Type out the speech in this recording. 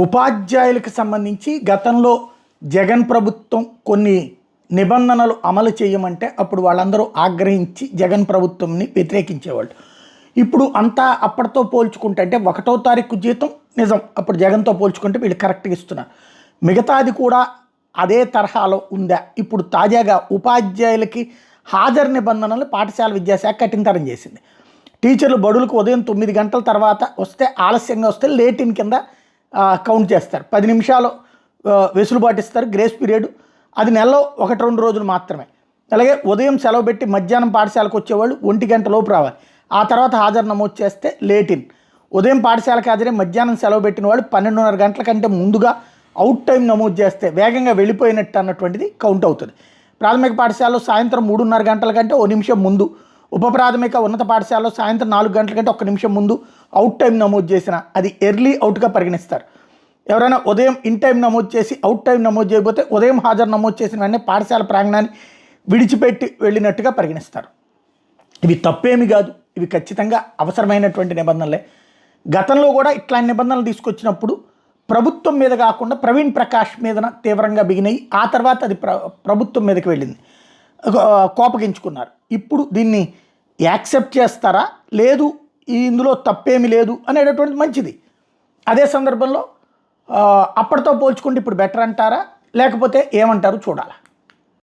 ఉపాధ్యాయులకు సంబంధించి గతంలో జగన్ ప్రభుత్వం కొన్ని నిబంధనలు అమలు చేయమంటే అప్పుడు వాళ్ళందరూ ఆగ్రహించి జగన్ ప్రభుత్వంని వ్యతిరేకించేవాళ్ళు. ఇప్పుడు అంతా అప్పటితో పోల్చుకుంటే అంటే 1వ తారీఖు జీతం నిజం, అప్పుడు జగన్తో పోల్చుకుంటే వీళ్ళు కరెక్ట్గా ఇస్తున్నారు. మిగతాది కూడా అదే తరహాలో ఉందా? ఇప్పుడు తాజాగా ఉపాధ్యాయులకి హాజరు నిబంధనలు పాఠశాల విద్యాశాఖ కఠినతరం చేసింది. టీచర్లు బడులకు ఉదయం 9 గంటల తర్వాత వస్తే, ఆలస్యంగా వస్తే లేటిన్ కింద కౌంట్ చేస్తారు. 10 నిమిషాలు వెసులుబాటు ఇస్తారు, గ్రేస్ పీరియడ్. అది నెలలో 1-2 రోజులు మాత్రమే. అలాగే ఉదయం సెలవు పెట్టి మధ్యాహ్నం పాఠశాలకు వచ్చేవాళ్ళు 1 గంట లోపు రావాలి. ఆ తర్వాత హాజరు నమోదు చేస్తే లేటిన్. ఉదయం పాఠశాలకు హాజరే మధ్యాహ్నం సెలవు పెట్టిన వాళ్ళు 12:30 గంటల కంటే ముందుగా అవుట్ టైం నమోదు చేస్తే వేగంగా వెళ్ళిపోయినట్టు అన్నటువంటిది కౌంట్ అవుతుంది. ప్రాథమిక పాఠశాలలో సాయంత్రం 3:30 గంటల కంటే 1 నిమిషం ముందు, ఉప ప్రాథమిక ఉన్నత పాఠశాలలో సాయంత్రం 4 గంటల కంటే 1 నిమిషం ముందు అవుట్ టైం నమోదు చేసిన అది ఎర్లీ అవుట్గా పరిగణిస్తారు. ఎవరైనా ఉదయం ఇన్ టైం నమోదు చేసి అవుట్ టైం నమోదు చేయకపోతే ఉదయం హాజరు నమోదు చేసిన వెంటనే పాఠశాల ప్రాంగణాన్ని విడిచిపెట్టి వెళ్ళినట్టుగా పరిగణిస్తారు. ఇవి తప్పేమి కాదు, ఇవి ఖచ్చితంగా అవసరమైనటువంటి నిబంధనలే. గతంలో కూడా ఇట్లాంటి నిబంధనలు తీసుకొచ్చినప్పుడు ప్రభుత్వం మీద కాకుండా ప్రవీణ్ ప్రకాష్ మీద తీవ్రంగా బిగినాయి. ఆ తర్వాత అది ప్రభుత్వం మీదకి వెళ్ళింది, కోపగించుకున్నారు. ఇప్పుడు దీన్ని యాక్సెప్ట్ చేస్తారా, లేదు ఇందులో తప్పేమీ లేదు అనేటటువంటి మంచిది. అదే సందర్భంలో అప్పటితో పోల్చుకుంటే ఇప్పుడు బెటర్ అంటారా, లేకపోతే ఏమంటారు చూడాలి.